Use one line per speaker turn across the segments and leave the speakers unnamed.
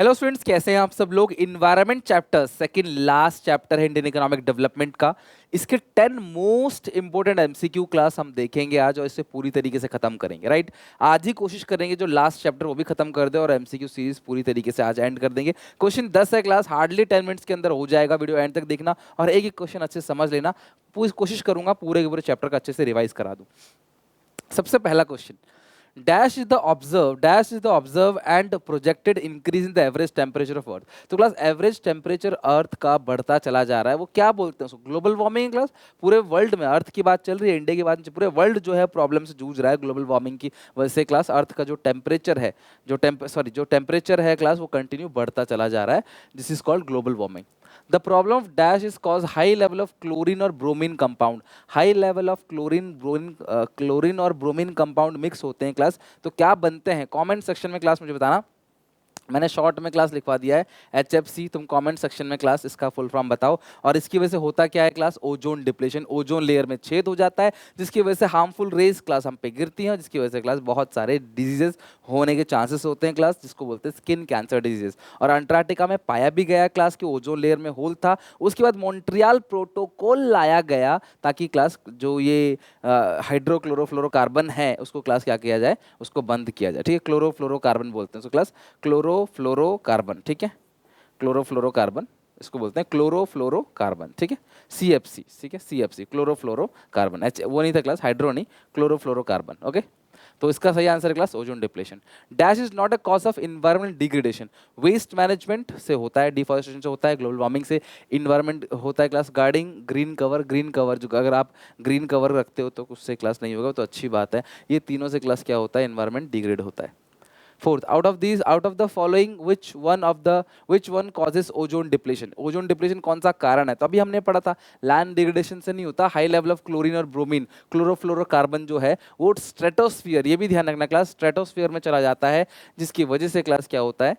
Hello students, कैसे हैं आप सब लोग। Environment chapter second last chapter है इंडियन इकोनॉमिक डेवलपमेंट का। इसके 10 मोस्ट इंपोर्टेंट एमसीक्यू क्लास हम देखेंगे आज और इसे पूरी तरीके से खत्म करेंगे। राइट, आज ही कोशिश करेंगे जो लास्ट चैप्टर वो भी खत्म कर दे और एमसीक्यू सीरीज पूरी तरीके से आज एंड कर देंगे। क्वेश्चन 10 है क्लास, हार्डली 10 मिनट्स के अंदर हो जाएगा। वीडियो एंड तक देखना और एक एक क्वेश्चन अच्छे से समझ लेना। पूरी कोशिश करूंगा पूरे के पूरे चैप्टर का अच्छे से रिवाइज करा दूं। सबसे पहला question, dash is the observed and projected increase in the average temperature of earth। तो क्लास एवरेज टेम्परेचर अर्थ का बढ़ता चला जा रहा है, वो क्या बोलते हैं उसको? Global warming. क्लास पूरे वर्ल्ड में अर्थ की बात चल रही है, इंडिया की बात नहीं, पूरे वर्ल्ड जो है प्रॉब्लम से जूझ रहा है ग्लोबल वार्मिंग की वजह से। क्लास अर्थ का जो टेम्परेचर है, जो टेम्परेचर है क्लास, वो कंटिन्यू बढ़ता चला जा रहा है। This is called global warming. The problem of dash is cause high level of chlorine or bromine compound। high level of chlorine और bromine compound mix होते हैं क्लास। तो क्या बनते हैं? कमेंट सेक्शन में क्लास मुझे बताना। मैंने शॉर्ट में क्लास लिखवा दिया है HFC, तुम कमेंट सेक्शन में क्लास इसका फुल फॉर्म बताओ। और इसकी वजह से होता क्या है class? Ozone depletion. Ozone layer में छेद हो जाता है जिसकी वजह से हार्मफुल रेज क्लास हम पे गिरती हैं, जिसकी वजह से क्लास बहुत सारे डिजीजेस होने के चांसेस होते हैं क्लास, जिसको बोलते हैं स्किन कैंसर डिजीजेस। और अंटार्कटिका में पाया भी गया क्लास कि ओजोन लेयर में होल था। उसके बाद मॉन्ट्रियल प्रोटोकॉल लाया गया ताकि क्लास जो ये हाइड्रोक्लोरोफ्लोरोकार्बन है उसको क्लास क्या किया जाए, उसको बंद किया जाए। ठीक है, क्लोरोफ्लोरोकार्बन बोलते हैं उसको क्लास, क्लोरोफ्लोरोकार्बन। ठीक है, क्लोरोफ्लोरोकार्बन इसको बोलते हैं, क्लोरोफ्लोरोकार्बन। ठीक है, CFC। ठीक है, CFC क्लोरोफ्लोरोकार्बन। एच वो नहीं था क्लास, हाइड्रो नहीं, क्लोरोफ्लोरोकार्बन। ओके, तो इसका सही आंसर है class ozone depletion. Dash is not a cause of environment degradation. Waste management से होता है, डिफॉरेस्टेशन से होता है, ग्लोबल वार्मिंग से इन्वायरमेंट होता है class. Guarding green cover, green cover जो अगर आप ग्रीन कवर रखते हो तो उससे क्लास नहीं होगा, तो अच्छी बात है। ये तीनों से क्लास क्या होता है? इन्वायरमेंट डिग्रेड होता है। Fourth, out of the following which one causes ozone depletion। Ozone depletion कौन सा कारण है? तो अभी हमने पढ़ा था लैंड डिग्रेडेशन से नहीं होता, हाई लेवल ऑफ क्लोरीन और ब्रोमीन, क्लोरोफ्लोरोकार्बन जो है वो स्ट्रेटोस्फियर, ये भी ध्यान रखना क्लास, स्ट्रेटोस्फियर में चला जाता है, जिसकी वजह से क्लास क्या होता है?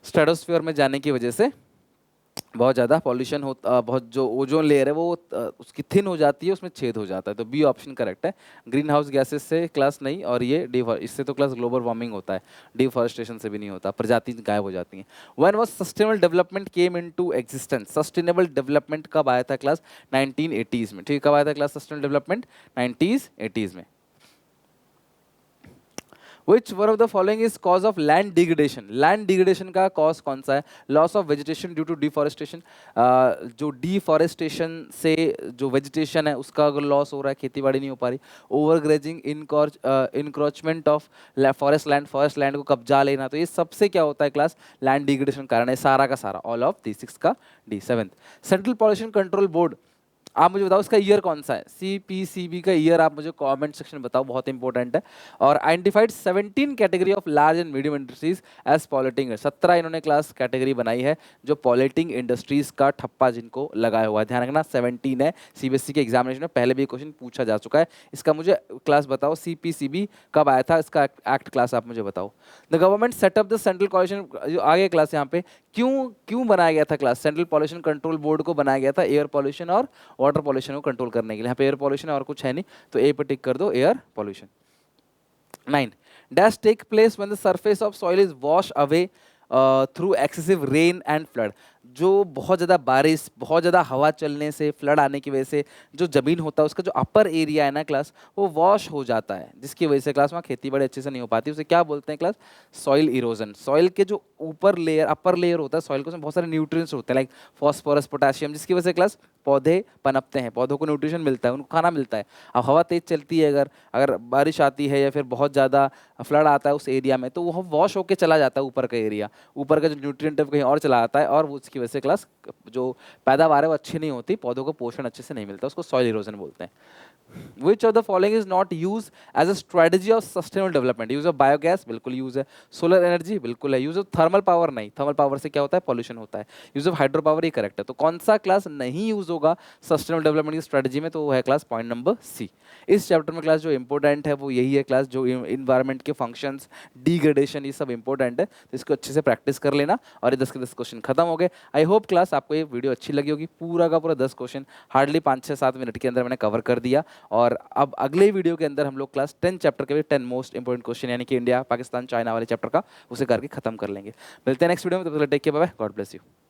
स्ट्रेटोस्फियर में जाने की वजह से बहुत ज़्यादा पॉल्यूशन होता, बहुत जो ओजोन लेयर है वो उसकी थिन हो जाती है, उसमें छेद हो जाता है। तो बी ऑप्शन करेक्ट है। ग्रीन हाउस गैसेस से क्लास नहीं, और ये इससे तो क्लास ग्लोबल वार्मिंग होता है, डिफॉरेस्टेशन से भी नहीं होता, प्रजाति गायब हो जाती हैं। When was sustainable development came into existence. Sustainable development कब आया था क्लास? 1980s में। ठीक है, कब आया था क्लास सस्टेनेबल डेवलपमेंट? 1980s में। Which one of the following is cause of land degradation? Land degradation का cause कौन सा है? Loss of vegetation due to deforestation। जो deforestation से जो vegetation है उसका अगर loss हो रहा है, खेती बाड़ी नहीं हो पा रही। Overgrazing, encroachment of forest land को कब्जा लेना, तो ये सबसे क्या होता है क्लास? land degradation कारण है सारा का सारा, all of these। 6 का D। 7th, central pollution control board, आप मुझे बताओ इसका ईयर कौन सा है? CPCB का ईयर आप मुझे कमेंट सेक्शन में बताओ, बहुत इंपॉर्टेंट है। और identified 17 category of large and medium industries as polluting. 17 इन्होंने क्लास कैटेगरी बनाई है जो पॉलिटिंग इंडस्ट्रीज का ठप्पा जिनको लगाया हुआ है। ध्यान रखना 17 है। CBSE के एग्जामिनेशन में पहले भी क्वेश्चन पूछा जा चुका है। इसका मुझे क्लास बताओ CPCB कब आया था, इसका एक्ट क्लास आप मुझे बताओ। The government setup the central pollution, आगे क्लास यहाँ पे क्यों क्यों बनाया गया था class? Central pollution control board को बनाया गया था एयर पॉल्यूशन और वाटर पॉल्यूशन को कंट्रोल करने के लिए। यहाँ पे एयर पॉल्यूशन और कुछ है नहीं, तो ए पे टिक कर दो, air pollution. 9, dash take place when the surface of soil is wash away through excessive rain and flood. जो बहुत ज़्यादा बारिश, बहुत ज़्यादा हवा चलने से, फ्लड आने की वजह से जो ज़मीन होता है उसका जो अपर एरिया है ना क्लास, वो वॉश हो जाता है, जिसकी वजह से क्लास वहाँ खेती बड़ी अच्छे से नहीं हो पाती। उसे क्या बोलते हैं क्लास? Soil erosion. सॉइल के जो ऊपर लेयर, अपर लेयर होता है सॉइल को, उसमें बहुत सारे न्यूट्रिएंट्स होते हैं लाइक फॉस्फोरस, पोटेशियम, जिसकी वजह से क्लास पौधे पनपते हैं, पौधों को न्यूट्रिशन मिलता है, उनको खाना मिलता है। अब हवा तेज चलती है, अगर अगर बारिश आती है या फिर बहुत ज़्यादा फ्लड आता है उस एरिया में, तो वो वॉश होकर चला जाता है ऊपर का एरिया, ऊपर का जो न्यूट्रिएंट है कहीं और चला आता है, और उसकी वजह से क्लास जो पैदावार है वो अच्छी नहीं होती, पौधों को पोषण अच्छे से नहीं मिलता, उसको सॉइल इरोजन बोलते हैं। Which of the following is not used as a strategy of sustainable development? Use of biogas, बिल्कुल यूज है। सोलर एनर्जी, बिल्कुल है। यूज ऑफ थर्मल पावर, नहीं, थर्मल पावर से क्या होता है? पॉल्यूशन होता है। यूज ऑफ हाइड्रो पावर, ये करेक्ट है। तो कौन सा क्लास नहीं यूज होगा सस्टेनेबल डेवलपमेंट की स्ट्रेटजी में? तो वो है क्लास पॉइंट नंबर सी। इस चैप्टर में क्लास जो इंपॉर्टेंट है वो यही है क्लास, जो इन्वायरमेंट के फंक्शंस, डिग्रेडेशन, ये सब इंपॉर्टेंट है, तो इसको अच्छे से प्रैक्टिस कर लेना। और ये 10 के 10 क्वेश्चन खत्म हो गए। आई होप क्लास आपको ये वीडियो अच्छी लगी होगी। पूरा का पूरा 10 क्वेश्चन हार्डली 5 से 7 मिनट के अंदर मैंने कवर कर दिया। और अब अगले वीडियो के अंदर हम लोग क्लास 10 चैप्टर के भी 10 मोस्ट इंपॉर्टेंट क्वेश्चन यानी कि इंडिया पाकिस्तान चाइना वाले चैप्टर का उसे करके खत्म कर लेंगे। मिलते हैं नेक्स्ट वीडियो में, तब तक take care, bye bye, God bless you.